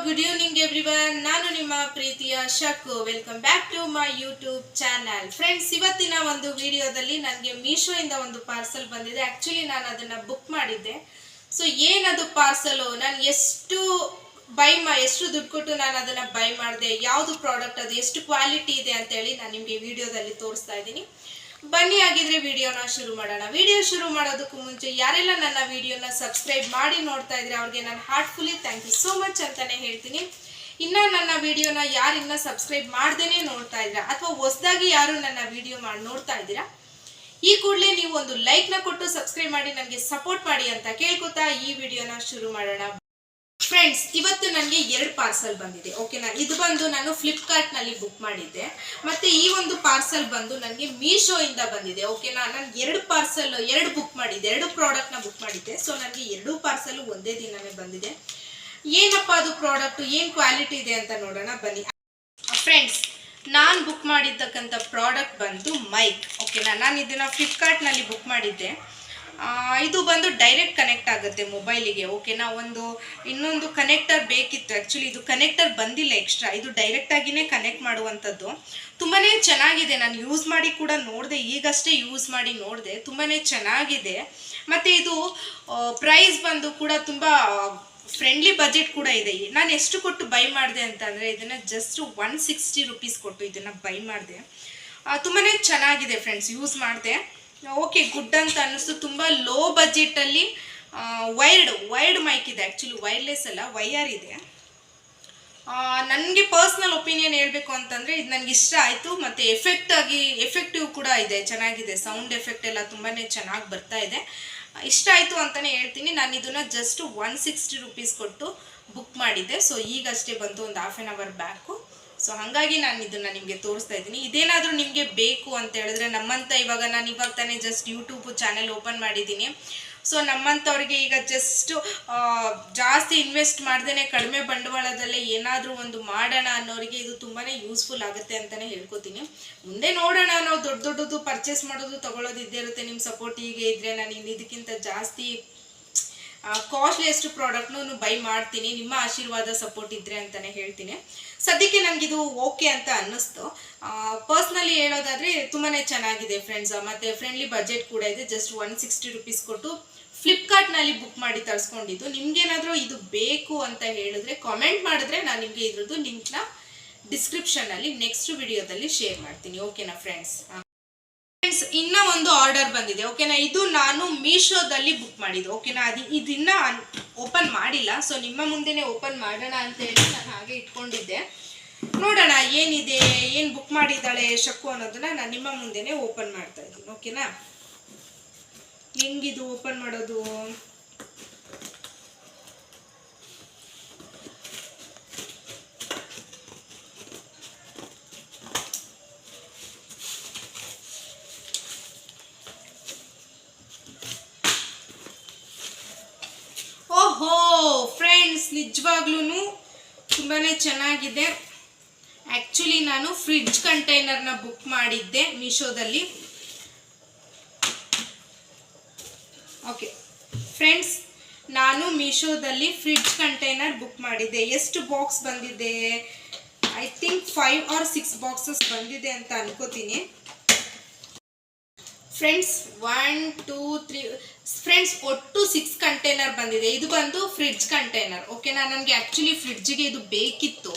Good evening everyone. ನಾನು ನಿಮ್ಮ ಪ್ರೀತಿಯ Shaku. Welcome back to my YouTube channel. Friends, ಇವತ್ತಿನ ಒಂದು ವಿಡಿಯೋದಲ್ಲಿ ನನಗೆ ಮೀಶೋ ಇಂದ ಒಂದು ಪಾರ್ಸಲ್ ಬಂದಿದೆ. ಆ್ಯಕ್ಚುಲಿ ನಾನು ಅದನ್ನು ಬುಕ್ ಮಾಡಿದ್ದೆ. ಸೊ ಏನದು ಪಾರ್ಸಲು, ನಾನು ಎಷ್ಟು ದುಡ್ಡು ಕೊಟ್ಟು ನಾನು ಅದನ್ನು ಬೈ ಮಾಡಿದೆ, ಯಾವುದು ಪ್ರಾಡಕ್ಟ್, ಅದು ಎಷ್ಟು ಕ್ವಾಲಿಟಿ ಇದೆ ಅಂತೇಳಿ ನಾನು ನಿಮಗೆ ವಿಡಿಯೋದಲ್ಲಿ ತೋರಿಸ್ತಾ ಇದ್ದೀನಿ. ಬನ್ನಿ ಆಗಿದ್ರೆ ವಿಡಿಯೋನ ಶುರು ಮಾಡೋಣ. ವಿಡಿಯೋ ಶುರು ಮಾಡೋದಕ್ಕೂ ಮುಂಚೆ ಯಾರೆಲ್ಲ ನನ್ನ ವಿಡಿಯೋನ ಸಬ್ಸ್ಕ್ರೈಬ್ ಮಾಡಿ ನೋಡ್ತಾ ಇದ್ರೆ ಅವ್ರಿಗೆ ನಾನು heartfully thank you so much ಅಂತಾನೆ ಹೇಳ್ತೀನಿ. ಇನ್ನು ನನ್ನ ವಿಡಿಯೋನ ಯಾರಿನ್ನ ಸಬ್ಸ್ಕ್ರೈಬ್ ಮಾಡ್ದೇನೆ ನೋಡ್ತಾ ಇದ್ದೀರಾ ಅಥವಾ ಹೊಸದಾಗಿ ಯಾರು ನನ್ನ ವಿಡಿಯೋ ಮಾಡಿ ನೋಡ್ತಾ ಇದ್ದೀರಾ, ಈ ಕೂಡಲೇ ನೀವು ಒಂದು ಲೈಕ್ನ ಕೊಟ್ಟು ಸಬ್ಸ್ಕ್ರೈಬ್ ಮಾಡಿ ನನಗೆ ಸಪೋರ್ಟ್ ಮಾಡಿ ಅಂತ ಕೇಳ್ಕೊತಾ ಈ ವಿಡಿಯೋನ ಶುರು ಮಾಡೋಣ. ಫ್ರೆಂಡ್ಸ್, ಇವತ್ತು ನನಗೆ 2 ಪಾರ್ಸಲ್ ಬಂದಿದೆ. ಓಕೆನಾ, ಇದು ಬಂದು ನಾನು ಫ್ಲಿಪ್ಕಾರ್ಟ್ನಲ್ಲಿ ಬುಕ್ ಮಾಡಿದ್ದೆ, ಮತ್ತು ಈ ಒಂದು ಪಾರ್ಸಲ್ ಬಂದು ನನಗೆ ಮೀಶೋ ಇಂದ ಬಂದಿದೆ. ಓಕೆನಾ, ನಾನು 2 ಬುಕ್ ಮಾಡಿದ್ದೆ, 2 ಪ್ರಾಡಕ್ಟ್ನ ಬುಕ್ ಮಾಡಿದ್ದೆ. ಸೊ ನನಗೆ 2 ಪಾರ್ಸಲ್ ಒಂದೇ ದಿನವೇ ಬಂದಿದೆ. ಏನಪ್ಪ ಅದು ಪ್ರಾಡಕ್ಟು, ಏನು ಕ್ವಾಲಿಟಿ ಇದೆ ಅಂತ ನೋಡೋಣ ಬನ್ನಿ. ಫ್ರೆಂಡ್ಸ್, ನಾನು ಬುಕ್ ಮಾಡಿದ್ದಕ್ಕಂಥ ಪ್ರಾಡಕ್ಟ್ ಬಂದು ಮೈಕ್. ಓಕೆನಾ, ನಾನು ಇದನ್ನು ಫ್ಲಿಪ್ಕಾರ್ಟ್ನಲ್ಲಿ ಬುಕ್ ಮಾಡಿದ್ದೆ. ಇದು ಬಂದು ಡೈರೆಕ್ಟ್ ಕನೆಕ್ಟ್ ಆಗುತ್ತೆ ಮೊಬೈಲಿಗೆ. ಓಕೆನಾ, ಇನ್ನೊಂದು ಕನೆಕ್ಟರ್ ಬೇಕಿತ್ತು. ಆ್ಯಕ್ಚುಲಿ ಇದು ಕನೆಕ್ಟರ್ ಬಂದಿಲ್ಲ ಎಕ್ಸ್ಟ್ರಾ, ಇದು ಡೈರೆಕ್ಟಾಗಿಯೇ ಕನೆಕ್ಟ್ ಮಾಡುವಂಥದ್ದು. ತುಂಬಾ ಚೆನ್ನಾಗಿದೆ. ನಾನು ಯೂಸ್ ಮಾಡಿ ಕೂಡ ನೋಡಿದೆ, ಈಗಷ್ಟೇ ಯೂಸ್ ಮಾಡಿ ನೋಡಿದೆ. ತುಂಬಾ ಚೆನ್ನಾಗಿದೆ. ಮತ್ತು ಇದು ಪ್ರೈಸ್ ಬಂದು ಕೂಡ ತುಂಬ ಫ್ರೆಂಡ್ಲಿ ಬಜೆಟ್ ಕೂಡ ಇದೆ. ನಾನು ಎಷ್ಟು ಕೊಟ್ಟು ಬೈ ಮಾಡಿದೆ ಅಂತಂದರೆ ಇದನ್ನು ಜಸ್ಟ್ 160 ರೂಪೀಸ್ ಕೊಟ್ಟು ಇದನ್ನು ಬೈ ಮಾಡಿದೆ. ತುಂಬಾ ಚೆನ್ನಾಗಿದೆ ಫ್ರೆಂಡ್ಸ್, ಯೂಸ್ ಮಾಡಿದೆ. ಓಕೆ, ಗುಡ್ ಅಂತ ಅನ್ನಿಸ್ತು. ತುಂಬ ಲೋ ಬಜೆಟಲ್ಲಿ ವೈರ್ಡ್ ಮೈಕ್ ಇದೆ. ಆ್ಯಕ್ಚುಲಿ ವೈರ್ಲೆಸ್ ಅಲ್ಲ, ವೈರ್ ಇದೆ. ನನಗೆ ಪರ್ಸ್ನಲ್ ಒಪಿನಿಯನ್ ಹೇಳಬೇಕು ಅಂತಂದರೆ ಇದು ನನಗೆ ಇಷ್ಟ ಆಯಿತು. ಮತ್ತು ಎಫೆಕ್ಟಿವ್ ಕೂಡ ಇದೆ, ಚೆನ್ನಾಗಿದೆ. ಸೌಂಡ್ ಎಫೆಕ್ಟ್ ಎಲ್ಲ ತುಂಬಾ ಚೆನ್ನಾಗಿ ಬರ್ತಾ ಇದೆ. ಇಷ್ಟ ಆಯಿತು ಅಂತಲೇ ಹೇಳ್ತೀನಿ. ನಾನು ಇದನ್ನು ಜಸ್ಟ್ 160 ರೂಪೀಸ್ ಕೊಟ್ಟು ಬುಕ್ ಮಾಡಿದ್ದೆ. ಸೊ ಈಗಷ್ಟೇ ಬಂತು, ಒಂದು half an hour back. So ಹಾಗಾಗಿ ನಾನು ಇದನ್ನು ನಿಮಗೆ ತೋರಿಸ್ತಾ ಇದ್ದೀನಿ. ಇದೇನಾದರೂ ನಿಮಗೆ ಬೇಕು ಅಂತ ಹೇಳಿದ್ರೆ, ಇವಾಗ ತಾನೇ ಜಸ್ಟ್ ಯೂಟ್ಯೂಬ್ ಚಾನೆಲ್ ಓಪನ್ ಮಾಡಿದ್ದೀನಿ. ಸೊ ನಮ್ಮಂಥವ್ರಿಗೆ ಈಗ ಜಸ್ಟ್ ಜಾಸ್ತಿ ಇನ್ವೆಸ್ಟ್ ಮಾಡ್ದೇ ಕಡಿಮೆ ಬಂಡವಾಳದಲ್ಲೇ ಏನಾದರೂ ಒಂದು ಮಾಡೋಣ ಅನ್ನೋರಿಗೆ ಇದು ತುಂಬಾ ಯೂಸ್ಫುಲ್ ಆಗುತ್ತೆ ಅಂತಲೇ ಹೇಳ್ಕೊತೀನಿ. ಮುಂದೆ ನೋಡೋಣ, ನಾವು ದೊಡ್ಡದು ಪರ್ಚೇಸ್ ಮಾಡೋದು ತೊಗೊಳ್ಳೋದು ಇದ್ದೇ ಇರುತ್ತೆ. ನಿಮ್ಮ ಸಪೋರ್ಟ್ ಹೀಗೆ ಇದ್ದರೆ ನಾನು ಇದಕ್ಕಿಂತ ಜಾಸ್ತಿ ಕಾಸ್ಟ್ಲಿಯೆಸ್ಟ್ ಪ್ರಾಡಕ್ಟ್ನು ಬೈ ಮಾಡ್ತೀನಿ. ನಿಮ್ಮ ಆಶೀರ್ವಾದ ಸಪೋರ್ಟ್ ಇದ್ದರೆ ಅಂತಲೇ ಹೇಳ್ತೀನಿ. ಸದ್ಯಕ್ಕೆ ನನಗಿದು ಓಕೆ ಅಂತ ಅನ್ನಿಸ್ತು. ಪರ್ಸ್ನಲಿ ಹೇಳೋದಾದರೆ ತುಂಬಾ ಚೆನ್ನಾಗಿದೆ ಫ್ರೆಂಡ್ಸ್. ಮತ್ತು ಫ್ರೆಂಡ್ಲಿ ಬಜೆಟ್ ಕೂಡ ಇದೆ. ಜಸ್ಟ್ 160 ರೂಪೀಸ್ ಕೊಟ್ಟು ಫ್ಲಿಪ್ಕಾರ್ಟ್ನಲ್ಲಿ ಬುಕ್ ಮಾಡಿ ತರಿಸ್ಕೊಂಡಿದ್ದು. ನಿಮಗೇನಾದರೂ ಇದು ಬೇಕು ಅಂತ ಹೇಳಿದ್ರೆ ಕಾಮೆಂಟ್ ಮಾಡಿದ್ರೆ ನಾನು ನಿಮಗೆ ಇದ್ರದ್ದು ಲಿಂಕ್ನ ಡಿಸ್ಕ್ರಿಪ್ಷನಲ್ಲಿ ನೆಕ್ಸ್ಟ್ ವಿಡಿಯೋದಲ್ಲಿ ಶೇರ್ ಮಾಡ್ತೀನಿ. ಓಕೆನಾ ಫ್ರೆಂಡ್ಸ್? ಇನ್ನೂ ಒಂದು ಆರ್ಡರ್ ಬಂದಿದೆ. ಓಕೆನಾ, ಇದು ನಾನು ಮೀಶೋದಲ್ಲಿ ಬುಕ್ ಮಾಡಿದ್ದು. ಓಕೆನಾ, ಇದನ್ನ ಓಪನ್ ಮಾಡಿಲ್ಲ. ಸೊ ನಿಮ್ಮ ಮುಂದೆನೇ ಓಪನ್ ಮಾಡೋಣ ಅಂತ ಹೇಳಿ ನಾನು ಹಾಗೆ ಇಟ್ಕೊಂಡಿದ್ದೆ. ನೋಡೋಣ ಏನಿದೆ, ಏನು ಬುಕ್ ಮಾಡಿದ್ದಾಳೆ ಶಕ್ಕು ಅನ್ನೋದನ್ನ ನಾನು ನಿಮ್ಮ ಮುಂದೆನೇ ಓಪನ್ ಮಾಡ್ತಾ ಇದ್ದೀನಿ. ಓಕೆನಾ, ಹೆಂಗಿದು ಓಪನ್ ಮಾಡೋದು? ಓಹೋ ಫ್ರೆಂಡ್ಸ್, ನಿಜವಾಗ್ಲೂ ತುಂಬಾ ಚೆನ್ನಾಗಿದೆ. ಆ್ಯಕ್ಚುಲಿ ನಾನು ಫ್ರಿಡ್ಜ್ ಕಂಟೈನರ್ನ ಬುಕ್ ಮಾಡಿದ್ದೆ ಮೀಶೋದಲ್ಲಿ. ಓಕೆ ಫ್ರೆಂಡ್ಸ್, ನಾನು ಮೀಶೋದಲ್ಲಿ ಫ್ರಿಡ್ಜ್ ಕಂಟೈನರ್ ಬುಕ್ ಮಾಡಿದ್ದೆ. ಎಷ್ಟು ಬಾಕ್ಸ್ ಬಂದಿದೆ? ಐ ಥಿಂಕ್ 5 or 6 ಬಾಕ್ಸಸ್ ಬಂದಿದೆ ಅಂತ ಅನ್ಕೋತೀನಿ. ಫ್ರೆಂಡ್ಸ್ 1 2 3 ಫ್ರೆಂಡ್ಸ್ ಒಟ್ಟು 6 ಕಂಟೈನರ್ ಬಂದಿದೆ. ಇದು ಬಂದು ಫ್ರಿಡ್ಜ್ ಕಂಟೈನರ್. ಓಕೆನಾ, ನನಗೆ ಆ್ಯಕ್ಚುಲಿ ಫ್ರಿಡ್ಜಿಗೆ ಇದು ಬೇಕಿತ್ತು.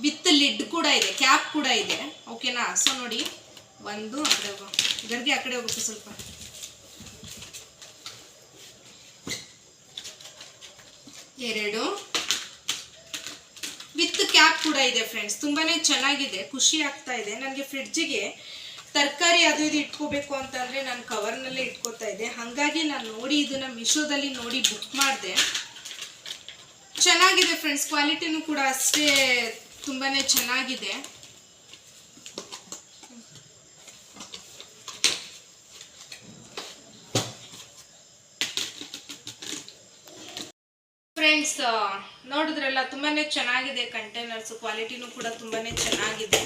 ವಿತ್ ಲಿಡ್ ಕೂಡ ಇದೆ, ಕ್ಯಾಪ್ ಕೂಡ ಇದೆ. ಓಕೆನಾ, ಸೊ ನೋಡಿ, ಒಂದು ಗರ್ಗೆ ಆ ಕಡೆ ಹೋಗುತ್ತೆ ಸ್ವಲ್ಪ. 2 ವಿತ್ ಕ್ಯಾಪ್ ಕೂಡ ಇದೆ ಫ್ರೆಂಡ್ಸ್. ತುಂಬಾ ಚೆನ್ನಾಗಿದೆ, ಖುಷಿ ಆಗ್ತಾ ಇದೆ. ನನಗೆ ಫ್ರಿಡ್ಜಿಗೆ ತರಕಾರಿ ಅದು ಇದು ಇಟ್ಕೋಬೇಕು ಅಂತಂದರೆ ನಾನು ಕವರ್ನಲ್ಲೇ ಇಟ್ಕೋತಾ ಇದ್ದೆ. ಹಾಗಾಗಿ ನಾನು ನೋಡಿ ಇದನ್ನು ಮೀಶೋದಲ್ಲಿ ನೋಡಿ ಬುಕ್ ಮಾಡಿದೆ. ಚೆನ್ನಾಗಿದೆ ಫ್ರೆಂಡ್ಸ್, ಕ್ವಾಲಿಟಿನೂ ಕೂಡ ಅಷ್ಟೇ ತುಂಬಾ ಚೆನ್ನಾಗಿದೆ. ಫ್ರೆಂಡ್ಸ್ ನೋಡಿದ್ರಲ್ಲ, ತುಂಬಾ ಚೆನ್ನಾಗಿದೆ ಕಂಟೈನರ್ಸು. ಕ್ವಾಲಿಟಿನೂ ಕೂಡ ತುಂಬಾ ಚೆನ್ನಾಗಿದೆ.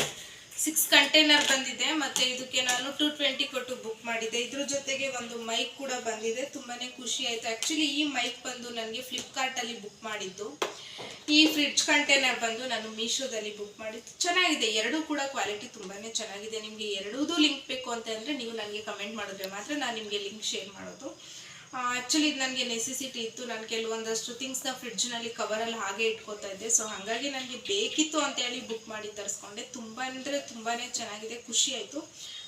6 ಕಂಟೈನರ್ ಬಂದಿದೆ. ಮತ್ತು ಇದಕ್ಕೆ ನಾನು 220 ಕೊಟ್ಟು ಬುಕ್ ಮಾಡಿದ್ದೆ. ಇದ್ರ ಜೊತೆಗೆ ಒಂದು ಮೈಕ್ ಕೂಡ ಬಂದಿದೆ. ತುಂಬಾ ಖುಷಿ ಆಯಿತು. ಆ್ಯಕ್ಚುಲಿ ಈ ಮೈಕ್ ಬಂದು ನನಗೆ ಫ್ಲಿಪ್ಕಾರ್ಟಲ್ಲಿ ಬುಕ್ ಮಾಡಿದ್ದು. ಈ ಫ್ರಿಡ್ಜ್ ಕಂಟೈನರ್ ಬಂದು ನಾನು ಮೀಶೋದಲ್ಲಿ ಬುಕ್ ಮಾಡಿದ್ದು. ಚೆನ್ನಾಗಿದೆ, ಎರಡೂ ಕೂಡ ಕ್ವಾಲಿಟಿ ತುಂಬಾ ಚೆನ್ನಾಗಿದೆ. ನಿಮಗೆ ಎರಡೂ ಲಿಂಕ್ ಬೇಕು ಅಂತಂದರೆ ನೀವು ನನಗೆ ಕಮೆಂಟ್ ಮಾಡಿದ್ರೆ ಮಾತ್ರ ನಾನು ನಿಮಗೆ ಲಿಂಕ್ ಶೇರ್ ಮಾಡೋದು. ಆ್ಯಕ್ಚುಲಿ ಇದು ನನಗೆ ನೆಸೆಸಿಟಿ ಇತ್ತು. ನಾನು ಕೆಲವೊಂದಷ್ಟು ಥಿಂಗ್ಸ್ನ ಫ್ರಿಡ್ಜ್ನಲ್ಲಿ ಕವರಲ್ಲಿ ಹಾಗೆ ಇಟ್ಕೋತಾ ಇದ್ದೆ. ಸೊ ಹಾಗಾಗಿ ನನಗೆ ಬೇಕಿತ್ತು ಅಂತೇಳಿ ಬುಕ್ ಮಾಡಿ ತರಿಸ್ಕೊಂಡೆ. ತುಂಬ ಅಂದರೆ ತುಂಬಾ ಚೆನ್ನಾಗಿದೆ, ಖುಷಿ ಆಯಿತು.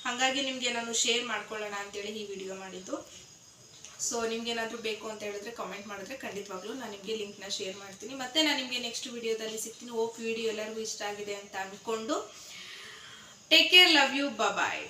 ಹಾಗಾಗಿ ನಿಮಗೆ ನಾನು ಶೇರ್ ಮಾಡ್ಕೊಳ್ಳೋಣ ಅಂತೇಳಿ ಈ ವಿಡಿಯೋ ಮಾಡಿದ್ದು. ಸೊ ನಿಮ್ಗೇನಾದರೂ ಬೇಕು ಅಂತ ಹೇಳಿದ್ರೆ ಕಮೆಂಟ್ ಮಾಡಿದ್ರೆ ಖಂಡಿತವಾಗ್ಲೂ ನಾನು ನಿಮಗೆ ಲಿಂಕ್ನ ಶೇರ್ ಮಾಡ್ತೀನಿ. ಮತ್ತು ನಾನು ನಿಮಗೆ ನೆಕ್ಸ್ಟ್ ವಿಡಿಯೋದಲ್ಲಿ ಸಿಗ್ತೀನಿ. ಹೋಪ್ ವಿಡಿಯೋ ಎಲ್ಲರಿಗೂ ಇಷ್ಟ ಆಗಿದೆ ಅಂತ ಅಂದ್ಕೊಂಡು take care, love you, bye.